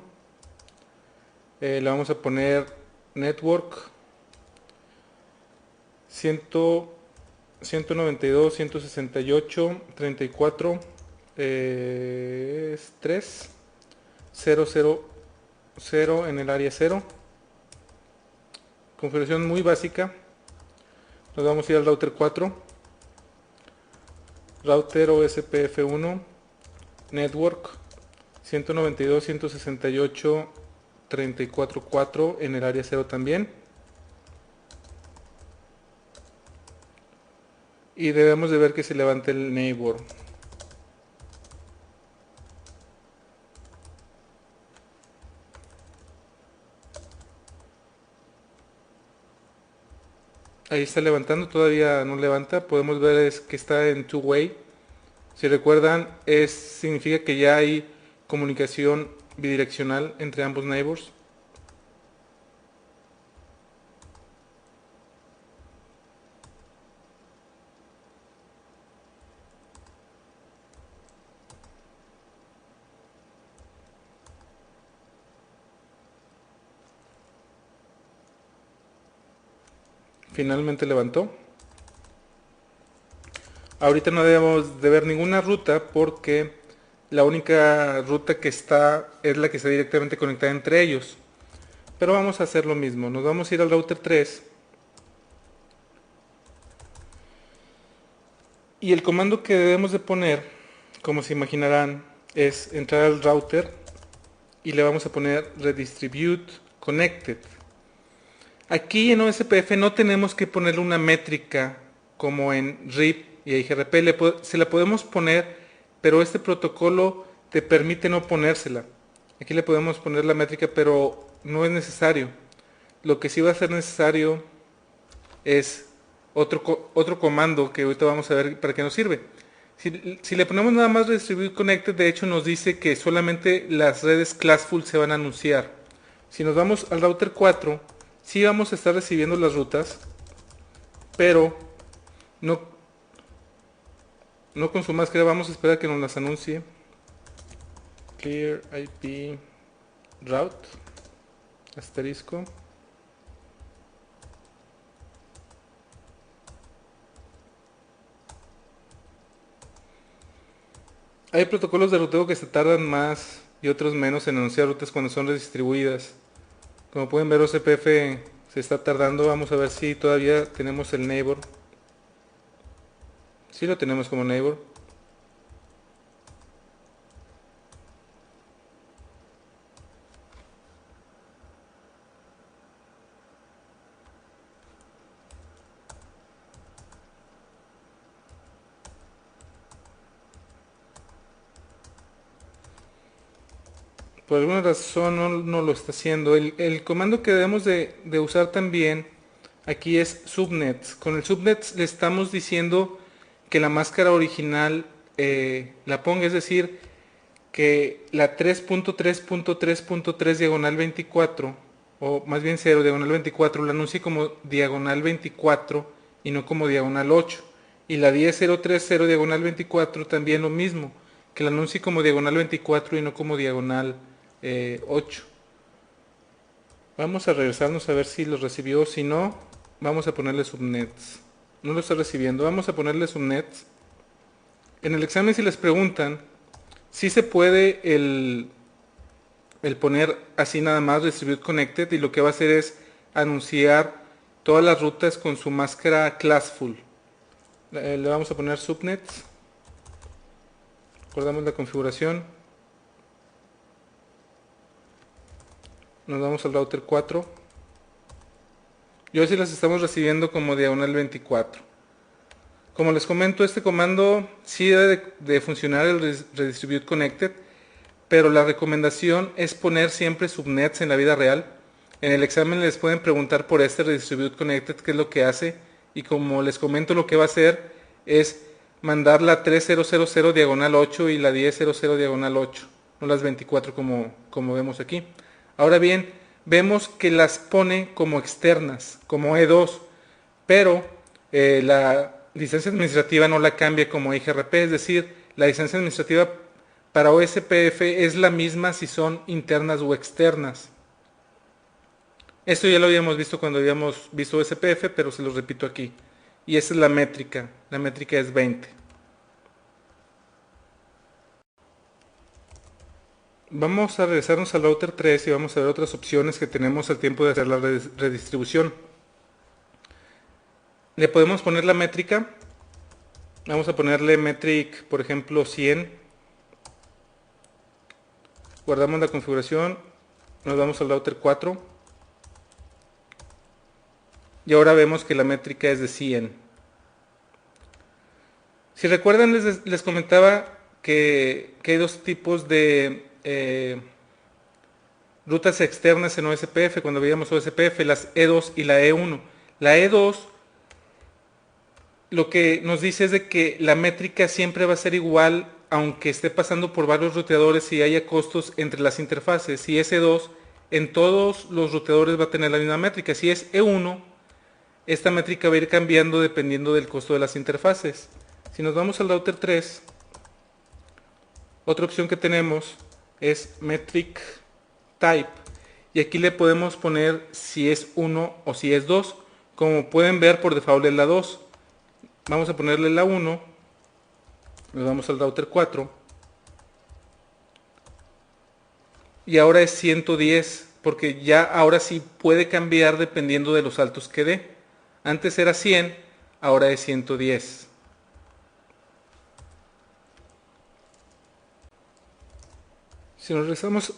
Le vamos a poner network 192, 168, 34, 3, 0, 0, 0 en el área 0. Configuración muy básica. Nos vamos a ir al router 4. Router OSPF1, network 192, 168, 34, 4 en el área 0 también. Y debemos de ver que se levante el neighbor. Ahí está levantando, todavía no levanta. Podemos ver que está en two-way. Si recuerdan, significa que ya hay comunicación bidireccional entre ambos neighbors. Finalmente levantó. Ahorita no debemos de ver ninguna ruta porque la única ruta que está es la que está directamente conectada entre ellos. Pero vamos a hacer lo mismo. Nos vamos a ir al router 3. Y el comando que debemos de poner, como se imaginarán, es entrar al router y le vamos a poner redistribute connected. Aquí en OSPF no tenemos que ponerle una métrica como en RIP y EIGRP. Se la podemos poner, pero este protocolo te permite no ponérsela. Aquí le podemos poner la métrica, pero no es necesario. Lo que sí va a ser necesario es otro comando que ahorita vamos a ver para qué nos sirve. Si le ponemos nada más Redistribute Connected, de hecho nos dice que solamente las redes Classful se van a anunciar. Si nos vamos al router 4, sí vamos a estar recibiendo las rutas, pero no con su máscara. Vamos a esperar que nos las anuncie. Clear IP route asterisco. Hay protocolos de ruteo que se tardan más y otros menos en anunciar rutas cuando son redistribuidas. Como pueden ver, OCPF se está tardando. Vamos a ver si todavía tenemos el neighbor. Sí lo tenemos como neighbor. Por alguna razón no lo está haciendo. El comando que debemos de usar también aquí es subnets. Con el subnets le estamos diciendo que la máscara original la ponga, es decir, que la 3.3.3.3 diagonal 24, o más bien 0 diagonal 24, la anuncie como diagonal 24 y no como diagonal 8. Y la 10030 diagonal 24 también lo mismo, que la anuncie como diagonal 24 y no como diagonal 8. Vamos a regresarnos a ver si lo recibió. Si no, vamos a ponerle subnets. No lo está recibiendo. Vamos a ponerle subnets. En el examen, si les preguntan, si se puede el poner así nada más Distribute Connected, y lo que va a hacer es anunciar todas las rutas con su máscara Classful. Le vamos a poner subnets. Recordamos la configuración. Nos vamos al router 4. Y hoy sí las estamos recibiendo como diagonal 24. Como les comento, este comando sí debe de funcionar el redistribute connected, pero la recomendación es poner siempre subnets en la vida real. En el examen les pueden preguntar por este redistribute connected qué es lo que hace, y como les comento, lo que va a hacer es mandar la 3000 diagonal 8 y la 1000 diagonal 8, no las 24 como vemos aquí. Ahora bien, vemos que las pone como externas, como E2, pero la licencia administrativa no la cambia como IGRP, es decir, la licencia administrativa para OSPF es la misma si son internas o externas. Esto ya lo habíamos visto cuando habíamos visto OSPF, pero se lo repito aquí. Y esa es la métrica es 20. Vamos a regresarnos al router 3 y vamos a ver otras opciones que tenemos al tiempo de hacer la redistribución. Le podemos poner la métrica. Vamos a ponerle metric, por ejemplo, 100. Guardamos la configuración. Nos vamos al router 4. Y ahora vemos que la métrica es de 100. Si recuerdan, les comentaba que hay dos tipos de rutas externas en OSPF. Cuando veíamos OSPF, las E2 y la E1. La E2 lo que nos dice es de que la métrica siempre va a ser igual, aunque esté pasando por varios ruteadores y haya costos entre las interfaces. Si es E2, en todos los ruteadores va a tener la misma métrica. Si es E1, esta métrica va a ir cambiando dependiendo del costo de las interfaces. Si nos vamos al router 3, otra opción que tenemos es metric type, y aquí le podemos poner si es 1 o si es 2. Como pueden ver, por default es la 2. Vamos a ponerle la 1. Nos vamos al router 4. Y ahora es 110, porque ya ahora sí puede cambiar dependiendo de los saltos que dé. Antes era 100, ahora es 110. Si nos regresamos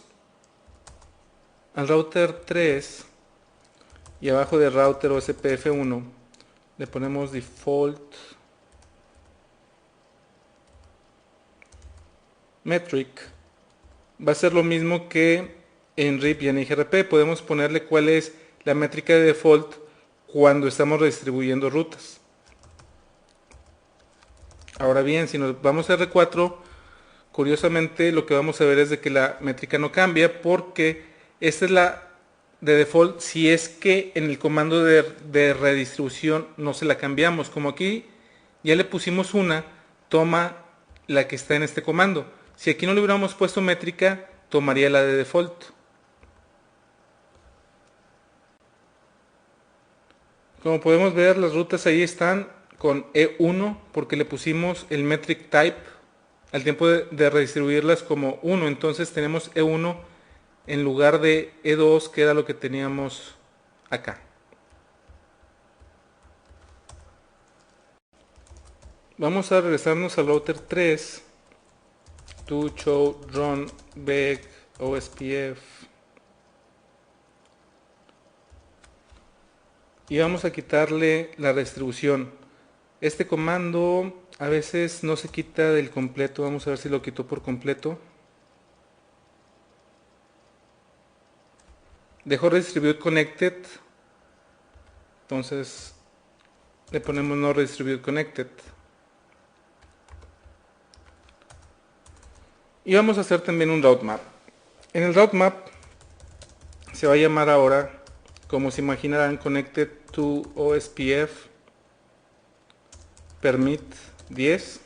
al router 3 y abajo de router OSPF1 le ponemos default metric, va a ser lo mismo que en RIP y en IGRP. Podemos ponerle cuál es la métrica de default cuando estamos redistribuyendo rutas. Ahora bien, si nos vamos a R4, curiosamente lo que vamos a ver es de que la métrica no cambia, porque esta es la de default si es que en el comando de redistribución no se la cambiamos. Como aquí ya le pusimos una, toma la que está en este comando. Si aquí no le hubiéramos puesto métrica, tomaría la de default. Como podemos ver, las rutas ahí están con E1 porque le pusimos el metric type al tiempo de redistribuirlas como 1. Entonces tenemos E1 en lugar de E2, que era lo que teníamos acá. Vamos a regresarnos al router 3. To show run back OSPF. Y vamos a quitarle la redistribución. Este comando a veces no se quita del completo. Vamos a ver si lo quitó por completo. Dejó redistribute connected. Entonces le ponemos no redistribute connected. Y vamos a hacer también un route map. En el route map se va a llamar ahora, como se imaginarán, connected to OSPF permit 10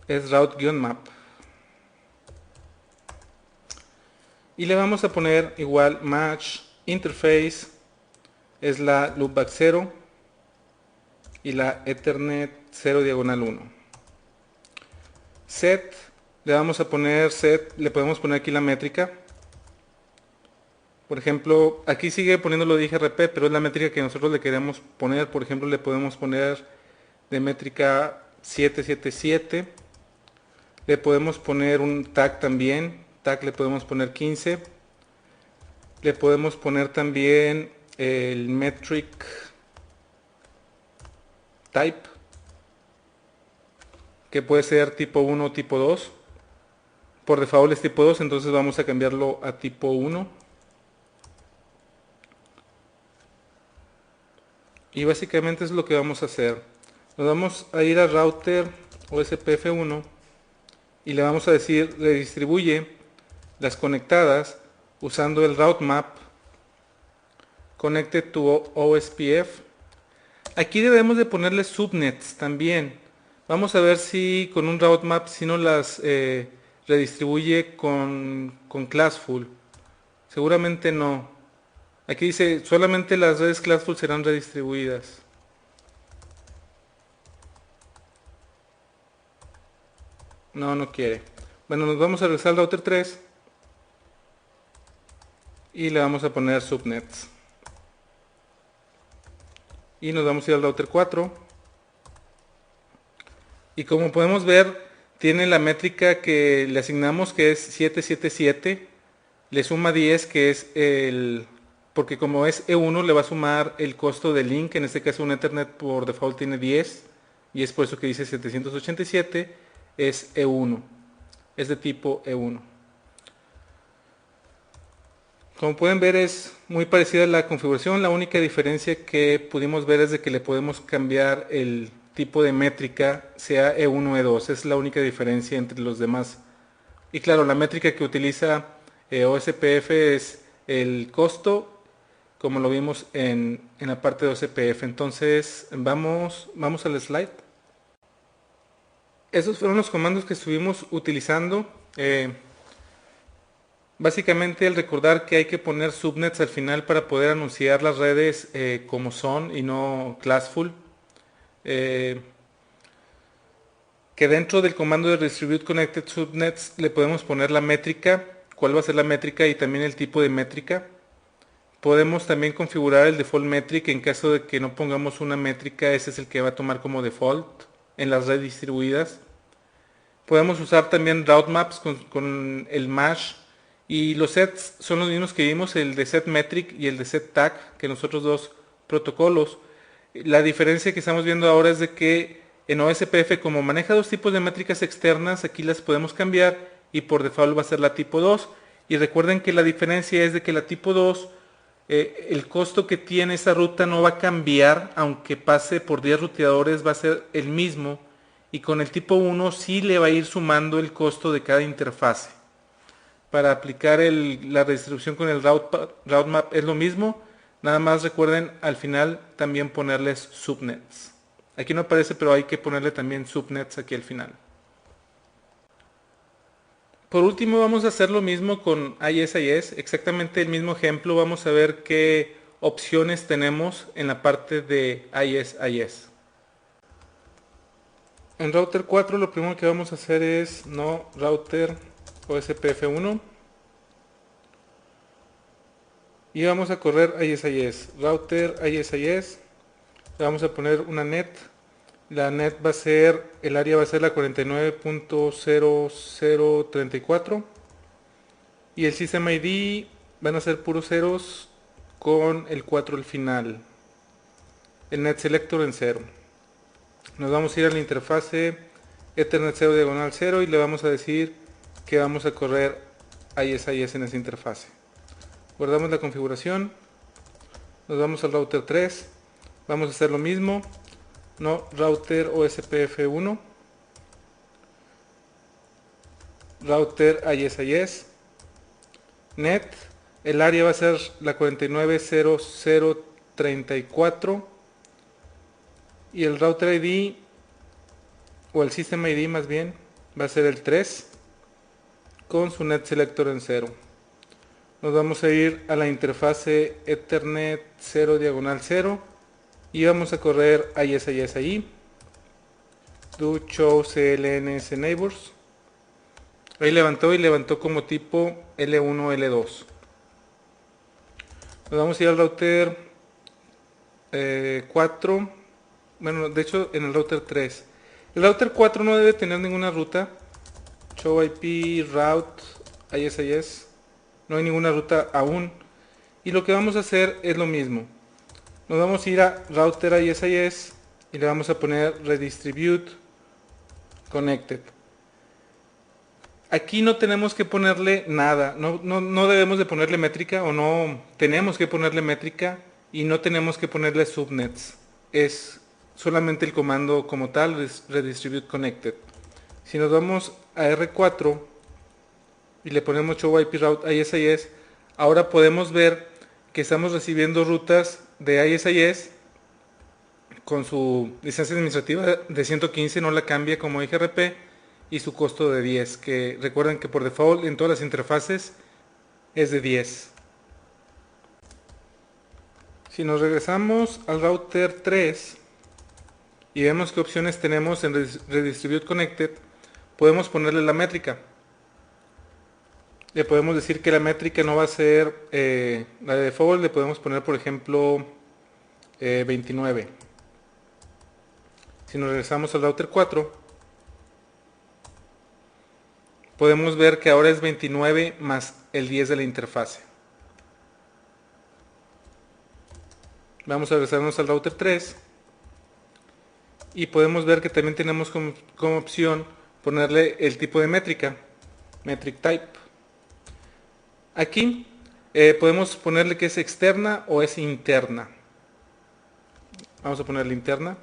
es route-map, y le vamos a poner igual match interface es la loopback 0 y la ethernet 0 diagonal 1. Set, le vamos a poner set, le podemos poner aquí la métrica, Por ejemplo, aquí sigue poniéndolo de IGRP, pero es la métrica que nosotros le queremos poner. Por ejemplo, le podemos poner de métrica 777. Le podemos poner un tag también. Tag le podemos poner 15. Le podemos poner también el metric type, que puede ser tipo 1 o tipo 2. Por default es tipo 2, entonces vamos a cambiarlo a tipo 1. Y básicamente es lo que vamos a hacer. Nos vamos a ir a router OSPF1 y le vamos a decir redistribuye las conectadas usando el route map connected to OSPF. Aquí debemos de ponerle subnets también. Vamos a ver si con un route map si no las redistribuye con Classful. Seguramente no. Aquí dice solamente las redes Classful serán redistribuidas. No, no quiere. Bueno, nos vamos a regresar al router 3 y le vamos a poner subnets. Y nos vamos a ir al router 4. Y como podemos ver, tiene la métrica que le asignamos, que es 777. Le suma 10, que es el... porque como es E1, le va a sumar el costo del link. En este caso un Ethernet por default tiene 10. Y es por eso que dice 787. Es E1. Es de tipo E1. Como pueden ver, es muy parecida a la configuración. La única diferencia que pudimos ver es de que le podemos cambiar el tipo de métrica, sea E1 o E2. Es la única diferencia entre los demás. Y claro, la métrica que utiliza OSPF es el costo, como lo vimos en la parte de OSPF. Entonces, vamos al slide. Esos fueron los comandos que estuvimos utilizando. Básicamente el recordar que hay que poner subnets al final para poder anunciar las redes como son y no classful. Que dentro del comando de distribute connected subnets le podemos poner la métrica, cuál va a ser la métrica y también el tipo de métrica. Podemos también configurar el default metric en caso de que no pongamos una métrica, ese es el que va a tomar como default en las redes distribuidas. Podemos usar también route maps con el MASH. Y los sets son los mismos que vimos, el de set metric y el de set tag, que en los otros dos protocolos. La diferencia que estamos viendo ahora es de que en OSPF, como maneja dos tipos de métricas externas, aquí las podemos cambiar y por default va a ser la tipo 2. Y recuerden que la diferencia es de que la tipo 2, el costo que tiene esa ruta no va a cambiar, aunque pase por 10 ruteadores va a ser el mismo. Y con el tipo 1 sí le va a ir sumando el costo de cada interfase. Para aplicar la redistribución con el route map es lo mismo, nada más recuerden al final también ponerles subnets. Aquí no aparece, pero hay que ponerle también subnets aquí al final. Por último vamos a hacer lo mismo con ISIS, exactamente el mismo ejemplo. Vamos a ver qué opciones tenemos en la parte de ISIS. En router 4 lo primero que vamos a hacer es no router OSPF1 y vamos a correr ISIS, router ISIS, le vamos a poner una net, la net va a ser, el área va a ser la 49.0034 y el system ID van a ser puros ceros con el 4 al final, el net selector en 0. Nos vamos a ir a la interfase Ethernet 0 diagonal 0 y le vamos a decir que vamos a correr ISIS en esa interfase. Guardamos la configuración, nos vamos al router 3, vamos a hacer lo mismo, no router OSPF1, router ISIS, net, el área va a ser la 49.0034 y el router ID o el system ID más bien va a ser el 3 con su net selector en 0. Nos vamos a ir a la interfase Ethernet 0 diagonal 0 y vamos a correr ISIS ahí. Do show CLNS neighbors. Ahí levantó y levantó como tipo L1 L2. Nos vamos a ir al router 4. Bueno, de hecho en el router 3. El router 4 no debe tener ninguna ruta. Show IP, route, ISIS. No hay ninguna ruta aún. Y lo que vamos a hacer es lo mismo. Nos vamos a ir a router ISIS y le vamos a poner redistribute connected. Aquí no tenemos que ponerle nada, no debemos de ponerle métrica o no tenemos que ponerle métrica y no tenemos que ponerle subnets. Es solamente el comando como tal, redistribute connected. Si nos vamos a R4 y le ponemos show IP route ISIS, ahora podemos ver que estamos recibiendo rutas de ISIS con su licencia administrativa de 115, no la cambia como IGRP, y su costo de 10, que recuerden que por default en todas las interfaces es de 10. Si nos regresamos al router 3 y vemos qué opciones tenemos en Redistribute Connected, podemos ponerle la métrica. Le podemos decir que la métrica no va a ser la de default, le podemos poner por ejemplo 29. Si nos regresamos al router 4, podemos ver que ahora es 29 más el 10 de la interfase. Vamos a regresarnos al router 3 y podemos ver que también tenemos como opción ponerle el tipo de métrica, metric type. Aquí podemos ponerle que es externa o es interna. Vamos a ponerle interna.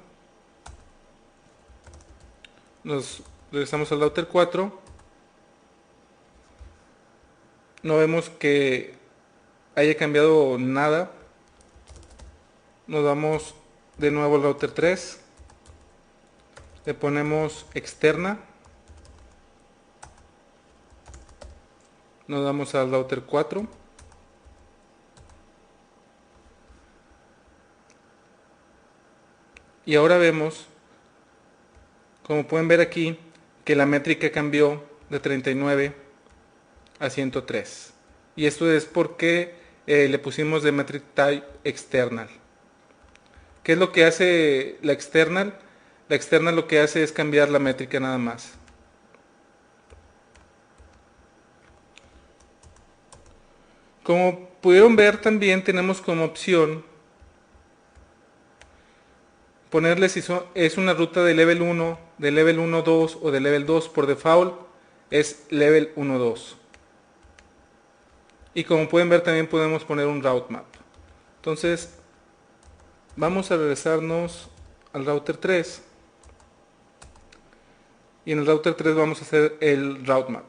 Nos regresamos al router 4. No vemos que haya cambiado nada. Nos vamos de nuevo al router 3. Le ponemos externa. Nos vamos al router 4. Y ahora vemos, como pueden ver aquí, que la métrica cambió de 39 a 103. Y esto es porque le pusimos de metric type external. ¿Qué es lo que hace la external? La external lo que hace es cambiar la métrica nada más. Como pudieron ver, también tenemos como opción ponerle si es una ruta de level 1, de level 1.2 o de level 2. Por default es level 1.2. Y como pueden ver, también podemos poner un route map. Entonces vamos a regresarnos al router 3 y en el router 3 vamos a hacer el route map.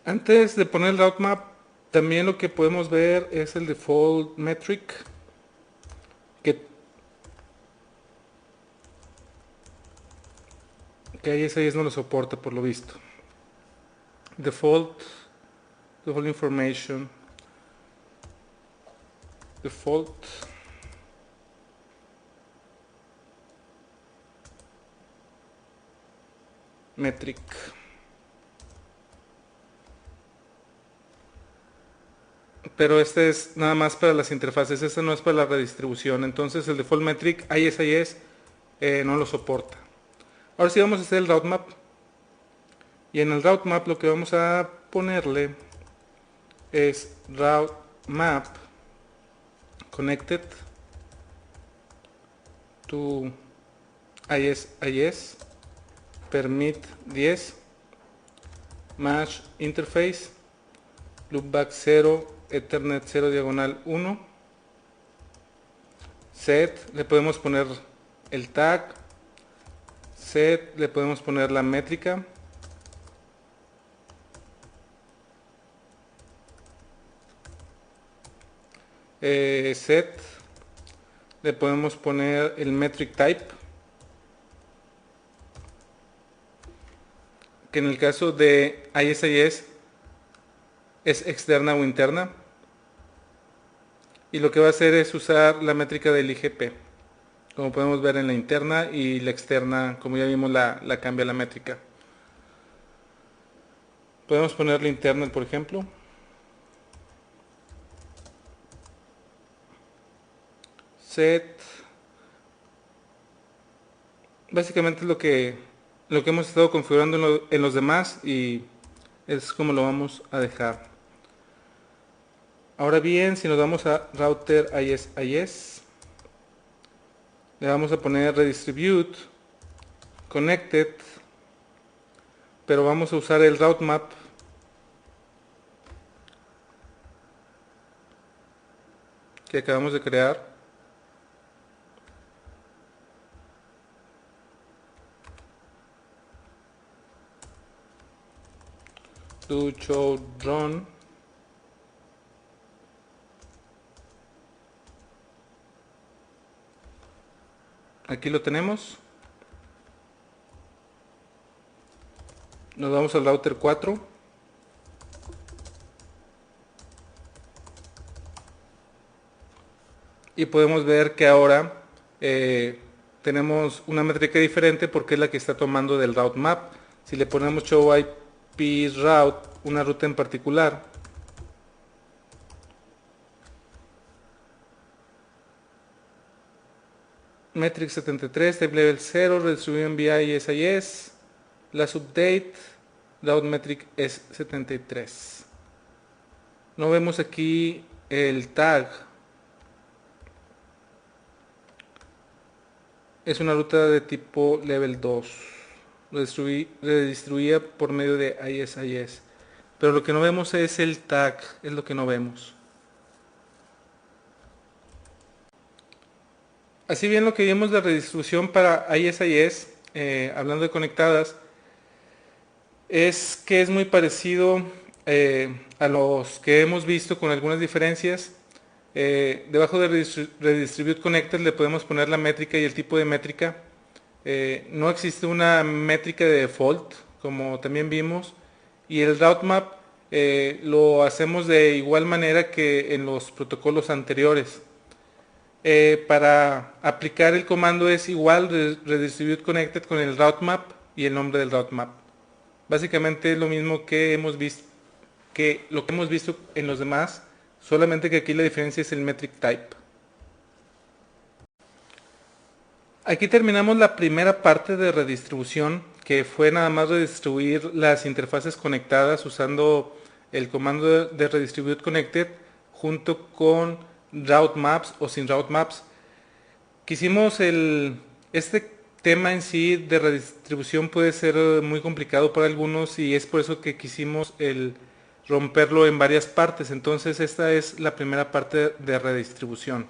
Antes de poner el route map, también lo que podemos ver es el default metric, que ISIS no lo soporta por lo visto. Default information, default metric. Pero este es nada más para las interfaces, este no es para la redistribución. Entonces el default metric ISIS no lo soporta. Ahora sí vamos a hacer el route map. Y en el route map lo que vamos a ponerle es route map connected to ISIS permit 10 match interface loopback 0 ethernet 0 diagonal 1 set, le podemos poner el tag set, le podemos poner la métrica set, le podemos poner el metric type, que en el caso de ISIS es externa o interna, y lo que va a hacer es usar la métrica del IGP, como podemos ver en la interna, y la externa, como ya vimos, la cambia la métrica. Podemos ponerle internal, por ejemplo. set. Básicamente es lo que hemos estado configurando en los demás y es como lo vamos a dejar. Ahora bien, si nos vamos a router IS, le vamos a poner redistribute connected, pero vamos a usar el route map que acabamos de crear. Do show run. Aquí lo tenemos. Nos vamos al router 4. Y podemos ver que ahora tenemos una métrica diferente porque es la que está tomando del route map. Si le ponemos show IP route, una ruta en particular, metric 73, type level 0, redistribución vía ISIS, last update, route metric es 73. No vemos aquí el tag. Es una ruta de tipo level 2, redistribuida por medio de ISIS. Pero lo que no vemos es el tag, es lo que no vemos. Así bien, lo que vimos de redistribución para ISIS, hablando de conectadas, es que es muy parecido a los que hemos visto, con algunas diferencias. Debajo de Redistribute Connected le podemos poner la métrica y el tipo de métrica. No existe una métrica de default, como también vimos, y el route map lo hacemos de igual manera que en los protocolos anteriores. Para aplicar el comando es igual Redistribute Connected con el route map y el nombre del route map. Básicamente es lo mismo que hemos visto, en los demás, solamente que aquí la diferencia es el metric type. Aquí terminamos la primera parte de redistribución, que fue nada más redistribuir las interfaces conectadas usando el comando de redistribute connected junto con route maps o sin route maps. Quisimos este tema en sí de redistribución puede ser muy complicado para algunos y es por eso que quisimos romperlo en varias partes. Entonces esta es la primera parte de redistribución.